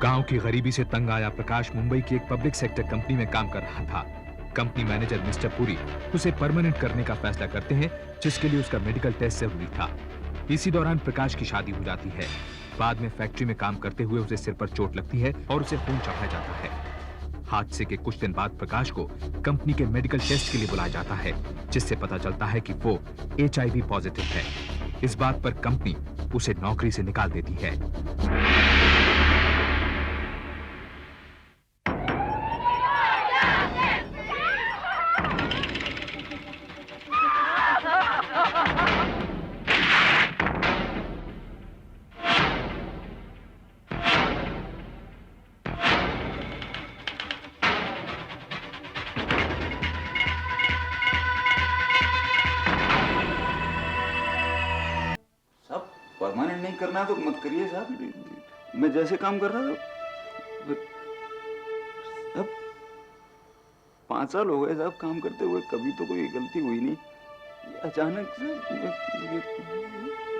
गांव की गरीबी से तंग आया प्रकाश मुंबई की एक पब्लिक सेक्टर कंपनी में काम कर रहा था। कंपनी मैनेजर मिस्टर पुरी उसे परमानेंट करने का फैसला करते हैं, जिसके लिए उसका मेडिकल टेस्ट जरूरी था। इसी दौरान प्रकाश की शादी हो जाती है। बाद में फैक्ट्री में काम करते हुए उसे सिर पर चोट लगती है और उसे खून चढ़ाया जाता है। हादसे के कुछ दिन बाद प्रकाश को कंपनी के मेडिकल टेस्ट के लिए बुलाया जाता है, जिससे पता चलता है कि वो HIV पॉजिटिव है। इस बात पर कंपनी उसे नौकरी से निकाल देती है। परमानेंट नहीं करना तो मत करिए साहब। मैं जैसे काम कर रहा था, अब 5 साल हो गए साहब काम करते हुए, कभी तो कोई गलती हुई नहीं। ये अचानक से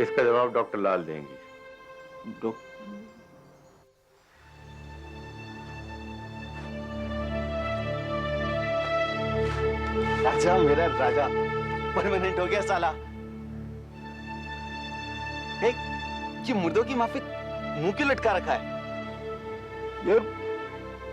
इसका जवाब डॉक्टर लाल देंगे। राजा, मेरा राजा परमानेंट हो गया साला। ये मुर्दों की माफिक मुंह क्यों लटका रखा है? यार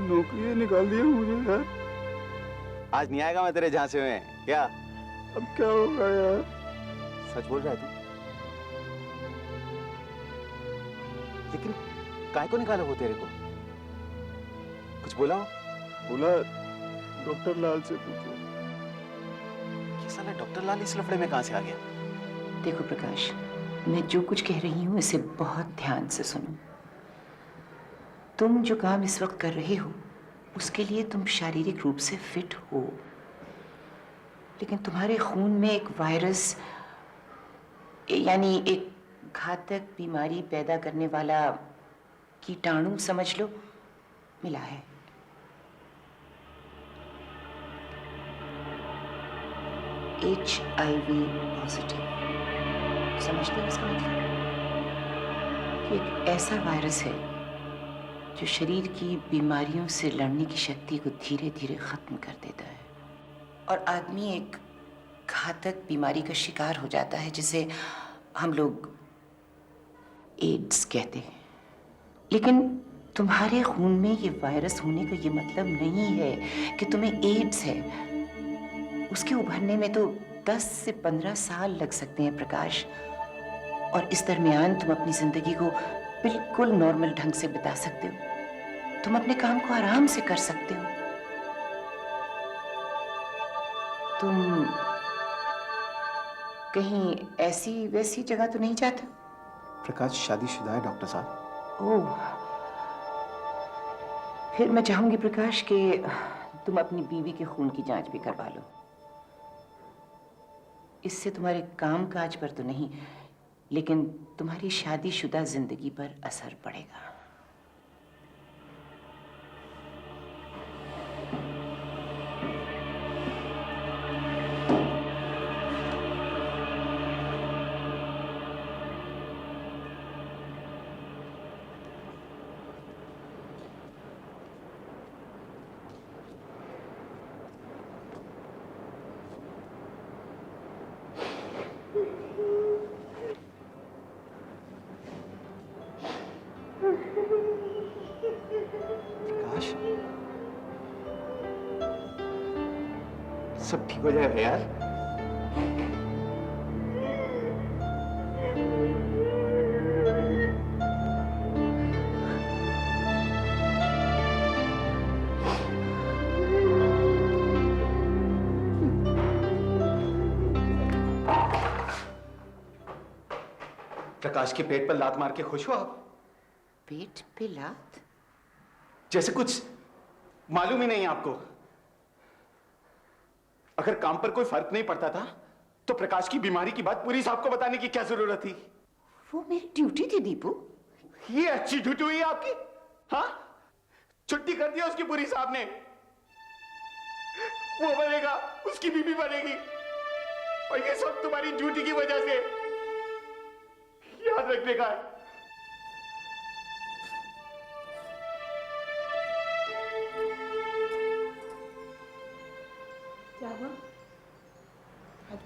नौकरी निकाल दिया मुझे यार। आज नहीं आएगा मैं तेरे झांसे में क्या? अब क्या होगा यार? सच बोल रहा है तू? लेकिन काय को निकाला वो तेरे को? कुछ बोला? बोला डॉक्टर लाल से पूछो। ये साला डॉक्टर लाल इस लफड़े में कहां से आ गया? देखो प्रकाश, मैं जो कुछ कह रही हूं इसे बहुत ध्यान से सुनो। तुम जो काम इस वक्त कर रहे हो उसके लिए तुम शारीरिक रूप से फिट हो, लेकिन तुम्हारे खून में एक वायरस यानी एक घातक बीमारी पैदा करने वाला कीटाणु समझ लो मिला है। HIV positive. समझते हैं इसका मतलब? कि एक ऐसा वायरस है जो शरीर की बीमारियों से लड़ने की शक्ति को धीरे धीरे खत्म कर देता है और आदमी एक घातक बीमारी का शिकार हो जाता है जिसे हम लोग एड्स कहते हैं। लेकिन तुम्हारे खून में ये वायरस होने का ये मतलब नहीं है कि तुम्हें एड्स है। उसके उभरने में तो 10 से 15 साल लग सकते हैं प्रकाश, और इस दरमियान तुम अपनी जिंदगी को बिल्कुल नॉर्मल ढंग से बिता सकते हो। तुम अपने काम को आराम से कर सकते हो। तुम कहीं ऐसी वैसी जगह तो नहीं जाते? प्रकाश शादीशुदा है डॉक्टर साहब। ओह, फिर मैं चाहूंगी प्रकाश कि तुम अपनी बीवी के खून की जांच भी करवा लो। इससे तुम्हारे काम काज पर तो नहीं, लेकिन तुम्हारी शादीशुदा जिंदगी पर असर पड़ेगा। प्रकाश, सब ठीक हो जाएगा यार। प्रकाश के पेट पर लात मार के खुश हो आप? पेट पे लात? जैसे कुछ मालूम ही नहीं आपको। अगर काम पर कोई फर्क नहीं पड़ता था तो प्रकाश की बीमारी की बात पूरी साहब को बताने की क्या जरूरत थी? वो मेरी ड्यूटी थी दीपू। ये अच्छी ड्यूटी हुई आपकी? हाँ, छुट्टी कर दिया उसकी पूरी साहब ने। वो बनेगा, उसकी बीबी बनेगी, और ये सब तुम्हारी ड्यूटी की वजह से। याद रखने का है।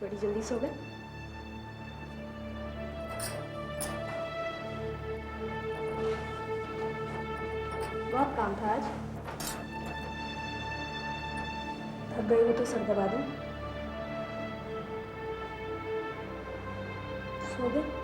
बड़ी जल्दी सो गए। बहुत काम था आज। थक गई हो तो सर दबा दूं। सो गए।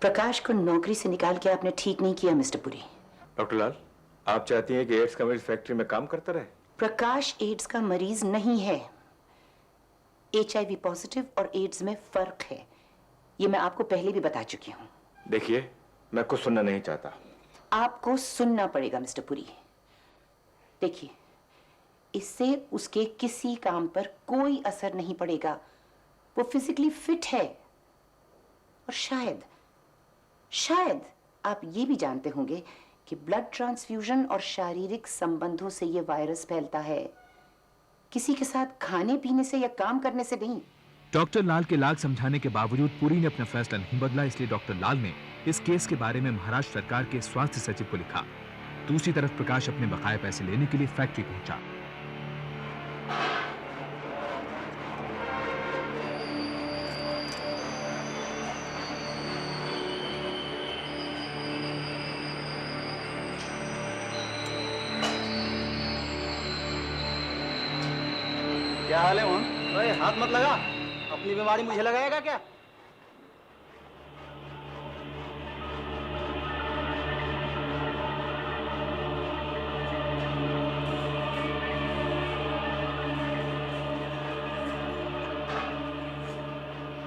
प्रकाश को नौकरी से निकाल के आपने ठीक नहीं किया मिस्टर पुरी। डॉक्टर लाल, आप चाहती हैं कि एड्स का मरीज फैक्ट्री में काम करता रहे? प्रकाश एड्स का मरीज नहीं है। HIV पॉजिटिव और एड्स में फर्क है, ये मैं आपको पहले भी बता चुकी हूँ। देखिए, मैं कुछ सुनना नहीं चाहता। आपको सुनना पड़ेगा मिस्टर पुरी। देखिए, इससे उसके किसी काम पर कोई असर नहीं पड़ेगा। वो फिजिकली फिट है और शायद आप ये भी जानते होंगे कि ब्लड ट्रांसफ्यूजन और शारीरिक संबंधों से ये वायरस फैलता है, किसी के साथ खाने पीने से या काम करने से नहीं। डॉक्टर लाल के लाख समझाने के बावजूद पुरी ने अपना फैसला नहीं बदला, इसलिए डॉक्टर लाल ने इस केस के बारे में महाराष्ट्र सरकार के स्वास्थ्य सचिव को लिखा। दूसरी तरफ प्रकाश अपने बकाया पैसे लेने के लिए फैक्ट्री पहुंचा। क्या हाल है मोहन? अरे हाथ मत लगा, अपनी बीमारी मुझे लगाएगा क्या?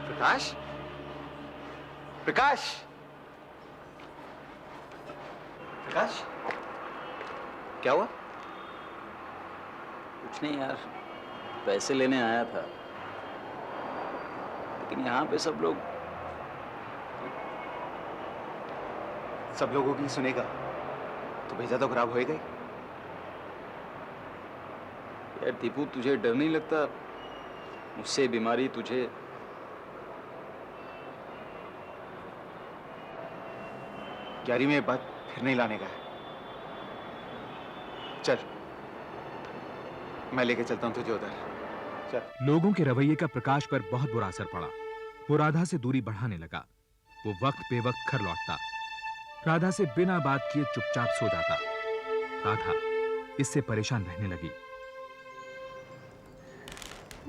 प्रकाश, प्रकाश, प्रकाश, क्या हुआ? कुछ नहीं यार, पैसे लेने आया था, लेकिन यहाँ पे सब लोगों की सुनेगा तो भेजा तो खराब होएगा ही। यार दीपू, तुझे डर नहीं लगता? मुझसे बीमारी तुझे। ग्यारह में बात फिर नहीं लाने का है। चल, मैं लेके चलता हूँ तुझे उधर। चल। लोगों के रवैये का प्रकाश पर बहुत बुरा असर पड़ा। वो राधा से दूरी बढ़ाने लगा। वो वक्त बेवक्त घर लौटता, राधा से बिना बात किए चुपचाप सो जाता। राधा इससे परेशान रहने लगी।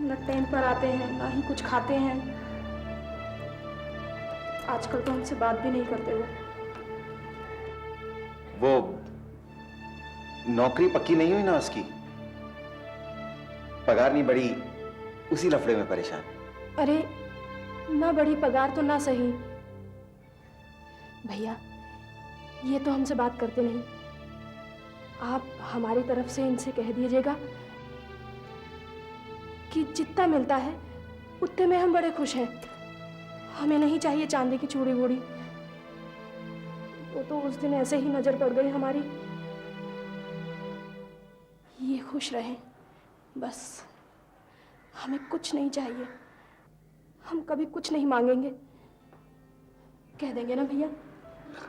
न टाइम पर आते हैं, ना ही कुछ खाते हैं। आजकल तो हमसे बात भी नहीं करते वो नौकरी पक्की नहीं हुई ना उसकी, पगार नहीं बढ़ी, उसी लफड़े में परेशान। अरे ना बड़ी पगार तो ना सही, भैया ये तो हमसे बात करते नहीं। आप हमारी तरफ से इनसे कह दीजिएगा कि जितना मिलता है उतने में हम बड़े खुश हैं। हमें नहीं चाहिए चांदी की चूड़ी वूड़ी। वो तो उस दिन ऐसे ही नजर पड़ गई हमारी। ये खुश रहें बस, हमें कुछ नहीं चाहिए। हम कभी कुछ नहीं मांगेंगे, कह देंगे ना भैया?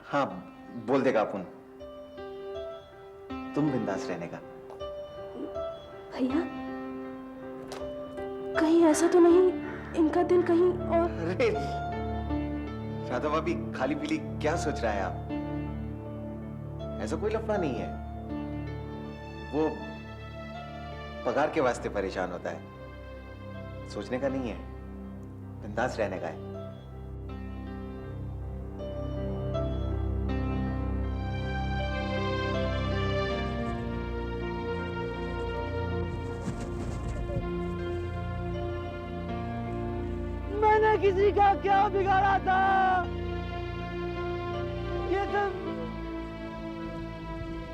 हाँ, बोल देगा अपुन, तुम बिंदास रहने का। भैया कहीं ऐसा तो नहीं इनका दिल कहीं और? अरे राधा भाभी, खाली पीली क्या सोच रहा है आप? ऐसा कोई लफड़ा नहीं है। वो पगार के वास्ते परेशान होता है, सोचने का नहीं है, बिंदास रहने का है। मैंने किसी का क्या बिगाड़ा था? ये सब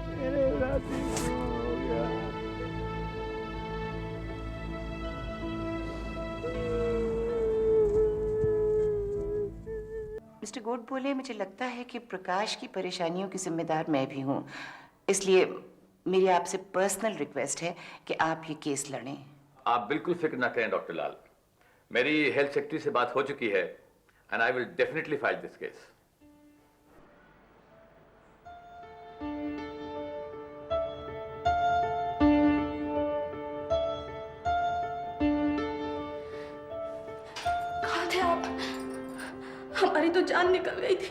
मेरे राती को हो गया। मिस्टर गोड बोले, मुझे लगता है कि प्रकाश की परेशानियों की जिम्मेदार मैं भी हूँ, इसलिए मेरी आपसे पर्सनल रिक्वेस्ट है कि आप ये केस लड़ें। आप बिल्कुल फिक्र ना करें डॉक्टर लाल, मेरी हेल्थ सेक्रेटरी से बात हो चुकी है and I will definitely fight this case. कहाँ थे आप? हमारी तो जान निकल गई थी।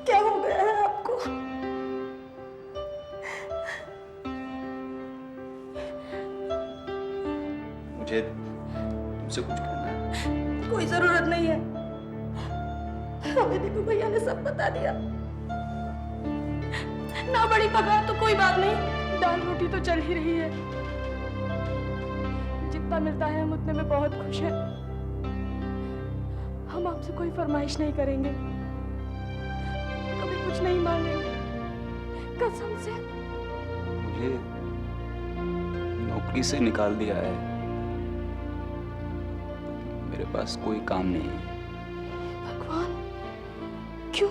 क्या हो गया है आपको? मुझे तुमसे कुछ कहना है। कोई जरूरत नहीं है, हमें दीपू भैया ने सब बता दिया। ना बड़ी पगार तो कोई बात नहीं, दाल रोटी तो चल ही रही है। जितना मिलता है हम उतने में बहुत खुश हैं। हम आपसे कोई फरमाइश नहीं करेंगे, कभी कुछ नहीं मांगेंगे, कसम से। मुझे नौकरी से निकाल दिया है, मेरे पास कोई काम नहीं है। भगवान, क्यों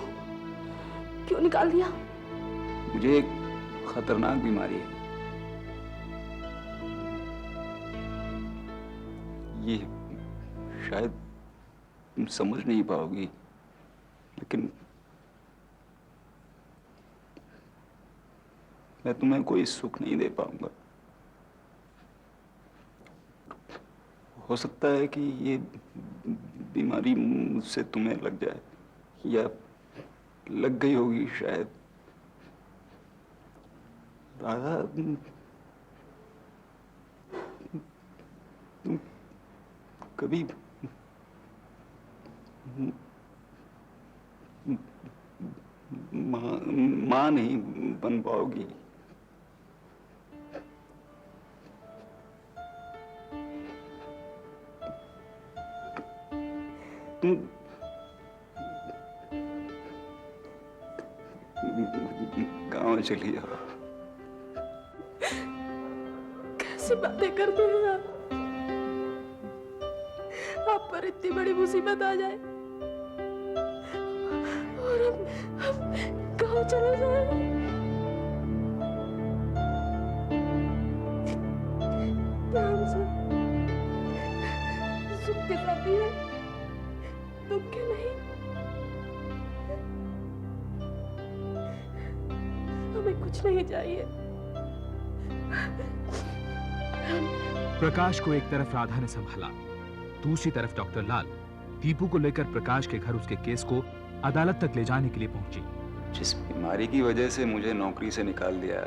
क्यों निकाल दिया? मुझे एक खतरनाक बीमारी है, ये शायद तुम समझ नहीं पाओगी, लेकिन मैं तुम्हें कोई सुख नहीं दे पाऊंगा। हो सकता है कि ये बीमारी मुझसे तुम्हें लग जाए, या लग गई होगी शायद। राधा, तुम कभी माँ नहीं बन पाओगी। तुम गाँव चली जाओ। कैसी बातें करते हैं आप? आप पर इतनी बड़ी मुसीबत आ जाए और हम गाँव चले जाए। ध्यान से, सुख के साथी है, दुख के नहीं। हमें कुछ नहीं चाहिए। प्रकाश को एक तरफ राधा ने संभाला, दूसरी तरफ डॉक्टर लाल दीपू को लेकर प्रकाश के घर उसके केस को अदालत तक ले जाने के लिए पहुंची। जिस बीमारी की वजह से मुझे नौकरी से निकाल दिया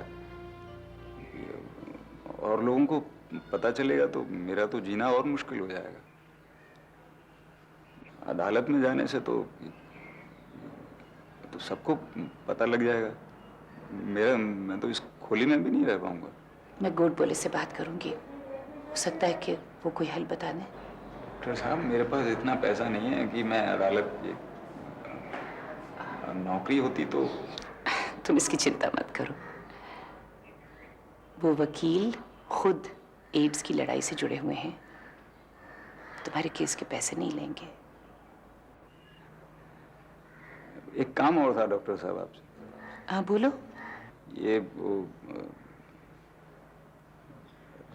और लोगों को पता चलेगा तो मेरा तो जीना और मुश्किल हो जाएगा। अदालत में जाने से तो सबको पता लग जाएगा। मैं तो इस खोली में भी नहीं रह पाऊंगा। मैं गोड बोले से बात करूंगी, हो सकता है कि वो कोई हल बता दें। डॉक्टर साहब, मेरे पास इतना पैसा नहीं है कि मैं अदालत की नौकरी होती तो। तुम इसकी चिंता मत करो, वो वकील खुद एड्स की लड़ाई से जुड़े हुए हैं, तुम्हारे केस के पैसे नहीं लेंगे। एक काम और था डॉक्टर साहब आपसे। हाँ बोलो। ये वो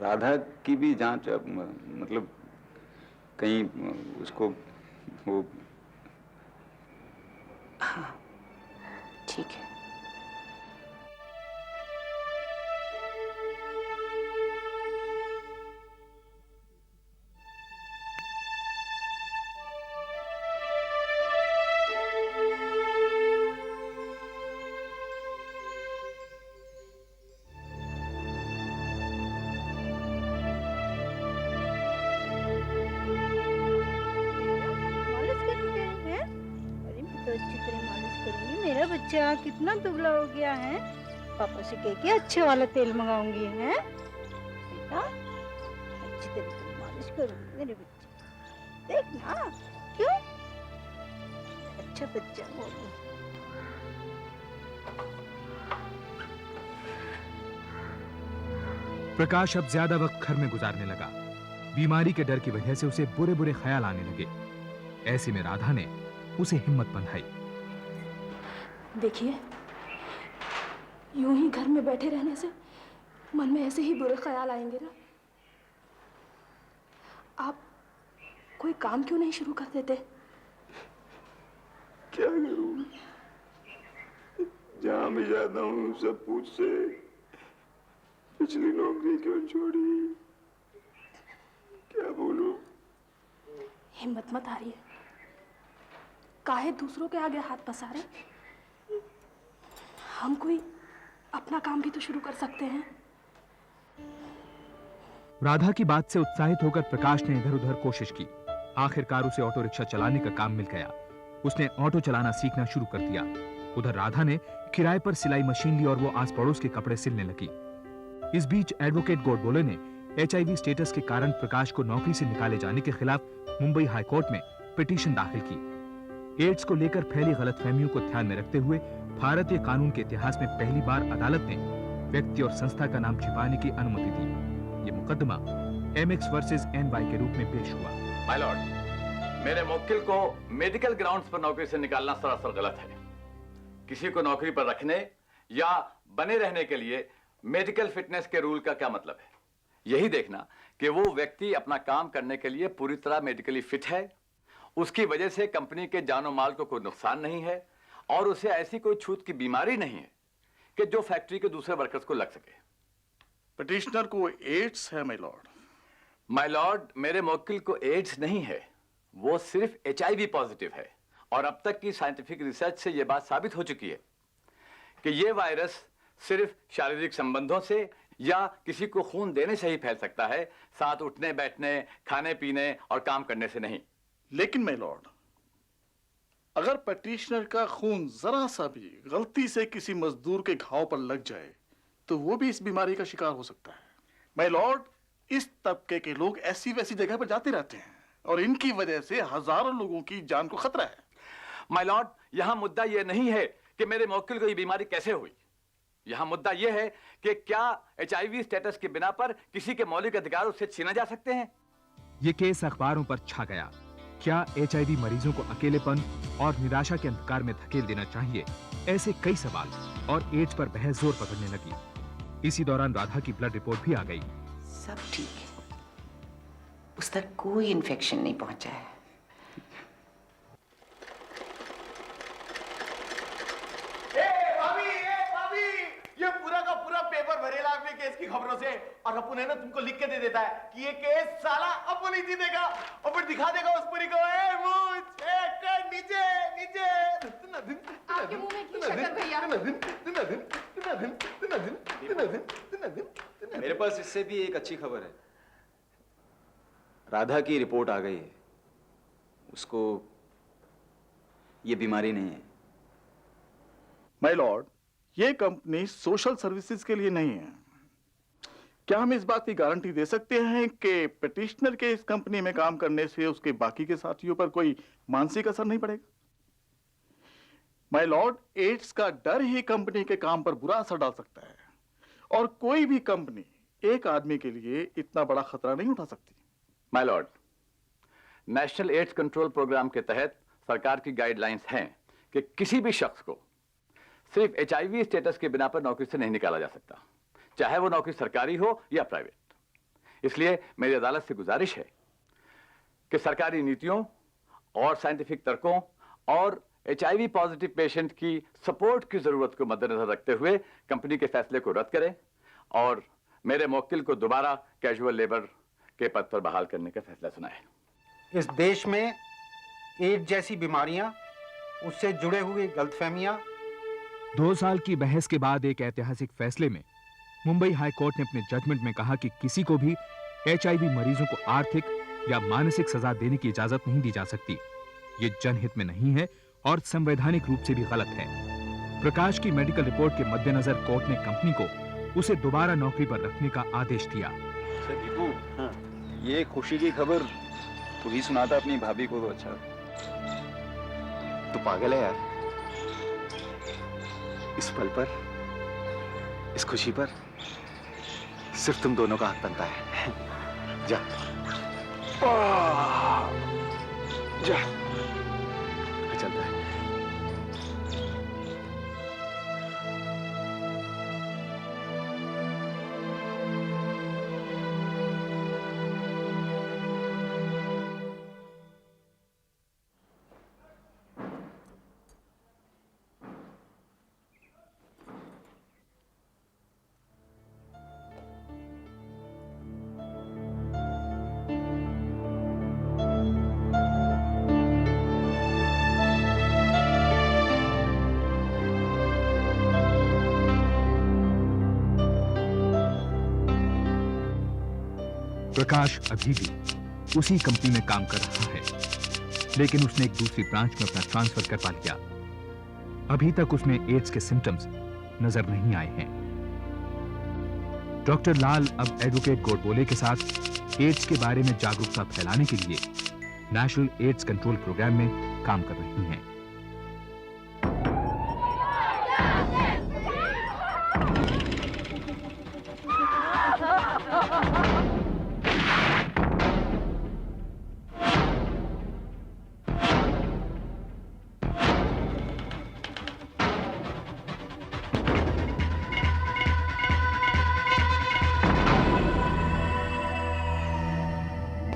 राधा की भी जांच, मतलब कहीं उसको वो। हाँ ठीक है। मालिश करोगे हैं? अरे मैं तो अच्छी तरह मालिश करूंगी। मेरा बच्चा कितना दुबला हो गया है। पापा से कह के अच्छे वाला तेल मंगाऊंगी हैं बेटा। अच्छी तरह से मालिश करूंगी मेरे बच्चे, देखना। क्यों? अच्छा बच्चा हो। प्रकाश अब ज्यादा वक्त घर में गुजारने लगा। बीमारी के डर की वजह से उसे बुरे बुरे ख्याल आने लगे। ऐसे में राधा ने उसे हिम्मत बंधाई। देखिए, यूं ही घर में बैठे रहने से मन में ऐसे ही बुरे ख्याल आएंगे ना। आप कोई काम क्यों नहीं शुरू कर देते? क्या करूं? जहां मैं जाता हूं सब पूछते पिछली नौकरी क्यों छोड़ी। क्या बोलूं? हिम्मत मत हारिए। काहे दूसरों के आगे हाथ पसारे? हम कोई अपना काम भी तो शुरू कर सकते हैं। राधा की बात से उत्साहित होकर प्रकाश ने इधर उधर कोशिश की। आखिरकार उसे ऑटो रिक्शा चलाने का काम मिल गया। उसने ऑटो चलाना सीखना शुरू कर दिया। उधर राधा ने किराए पर सिलाई मशीन ली और वो आस पड़ोस के कपड़े सिलने लगी। इस बीच एडवोकेट गोडबोले ने HIV स्टेटस के कारण प्रकाश को नौकरी से निकाले जाने के खिलाफ मुंबई हाई कोर्ट में पिटीशन दाखिल की। एड्स को लेकर फैली गलतफहमियों को ध्यान में रखते हुए भारतीय कानून के इतिहास में पहली बार अदालत ने व्यक्ति और संस्था का नाम छिपाने की अनुमति दी। ये मुकदमा MX वर्सेस NY के रूप में पेश हुआ। माय लॉर्ड, मेरे मुवक्किल को मेडिकल ग्राउंड्स पर नौकरी से निकालना सरासर गलत है। किसी को नौकरी पर रखने या बने रहने के लिए मेडिकल फिटनेस के रूल का क्या मतलब है? यही देखना कि वो व्यक्ति अपना काम करने के लिए पूरी तरह मेडिकली फिट है, उसकी वजह से कंपनी के जानो माल को कोई नुकसान नहीं है और उसे ऐसी कोई छूत की बीमारी नहीं है कि जो फैक्ट्री के दूसरे वर्कर्स को लग सके। पिटिशनर को एड्स है माय लॉर्ड। माय लॉर्ड, मेरे मुवक्किल को एड्स नहीं है, वो सिर्फ HIV पॉजिटिव है और अब तक की साइंटिफिक रिसर्च से यह बात साबित हो चुकी है कि यह वायरस सिर्फ शारीरिक संबंधों से या किसी को खून देने से ही फैल सकता है, साथ उठने बैठने, खाने पीने और काम करने से नहीं। लेकिन माय लॉर्ड, अगर पिटिशनर का खून जरा सा भी गलती से किसी मजदूर के घाव पर लग जाए तो वो भी इस बीमारी का शिकार हो सकता है। माय लॉर्ड, इस तबके के लोग ऐसी वैसी जगह पर जाते रहते हैं और इनकी वजह से हजारों लोगों की जान को खतरा है। माय लॉर्ड, यहां मुद्दा यह नहीं है कि मेरे मुवक्किल को यह बीमारी कैसे हुई। यहां मुद्दा यह है कि क्या HIV स्टेटस के बिना पर किसी के मौलिक अधिकार उससे छीना जा सकते हैं। ये केस अखबारों पर छा गया। क्या HIV मरीजों को अकेलेपन और निराशा के अंधकार में धकेल देना चाहिए? ऐसे कई सवाल और एड्स पर बहस जोर पकड़ने लगी। इसी दौरान राधा की ब्लड रिपोर्ट भी आ गई। सब ठीक है, उस तक कोई इन्फेक्शन नहीं पहुंचा है। ये पूरा का पूरा पेपर भरेला अपने केस की खबरों से और अपन है ना तुमको लिख के दे देता है कि ये केस साला अपन ही जीतेगा और फिर दिखा देगा उस परी को नीचे नीचे। आपके मुंह में की शक्कर भैया? मेरे पास इससे भी एक अच्छी खबर है। राधा की रिपोर्ट आ गई है, उसको ये बीमारी नहीं है। माय लॉर्ड, ये कंपनी सोशल सर्विसेज के लिए नहीं है। क्या हम इस बात की गारंटी दे सकते हैं कि पिटिशनर के इस कंपनी में काम करने से उसके बाकी के साथियों पर कोई मानसिक असर नहीं पड़ेगा? माय लॉर्ड, एड्स का डर ही कंपनी के काम पर बुरा असर डाल सकता है और कोई भी कंपनी एक आदमी के लिए इतना बड़ा खतरा नहीं उठा सकती। My lord, national AIDS control programme के तहत सरकार की गाइडलाइंस हैं कि किसी भी शख्स को सिर्फ HIV स्टेटस के बिना पर नौकरी से नहीं निकाला जा सकता, चाहे वो नौकरी सरकारी हो या प्राइवेट। इसलिए मेरी अदालत से गुजारिश है कि सरकारी नीतियों और साइंटिफिक तर्कों और HIV पॉजिटिव पेशेंट की सपोर्ट की जरूरत को मद्देनजर रखते हुए कंपनी के फैसले को रद्द करें और मेरे मुवक्किल को दोबारा कैजुअल लेबर के पद पर बहाल करने का फैसला सुनाए। इस देश में एड्स जैसी बीमारियां, उससे जुड़े हुए गलतफहमियां। 2 साल की बहस के बाद एक ऐतिहासिक फैसले में मुंबई हाई कोर्ट ने अपने जजमेंट में कहा कि किसी को भी HIV मरीजों को आर्थिक या मानसिक सजा देने की इजाजत नहीं दी जा सकती। ये जनहित में नहीं है और संवैधानिक रूप से भी गलत है। प्रकाश की मेडिकल रिपोर्ट के मद्देनजर कोर्ट ने कंपनी को उसे दोबारा नौकरी पर रखने का आदेश दिया। दीपू, ये खुशी की खबर तू ही सुनाता अपनी भाभी को तो अच्छा। तू पागल है यार। इस पल पर, इस खुशी पर सिर्फ तुम दोनों का हक बनता है। जा जा, चल। प्रकाश अभी भी उसी कंपनी में काम कर रहा है, लेकिन उसने एक दूसरी ब्रांच में अपना ट्रांसफर करवा लिया। अभी तक उसमें एड्स के सिम्टम्स नजर नहीं आए हैं। डॉक्टर लाल अब एडवोकेट गोडबोले के साथ एड्स के बारे में जागरूकता फैलाने के लिए नेशनल एड्स कंट्रोल प्रोग्राम में काम कर रही हैं।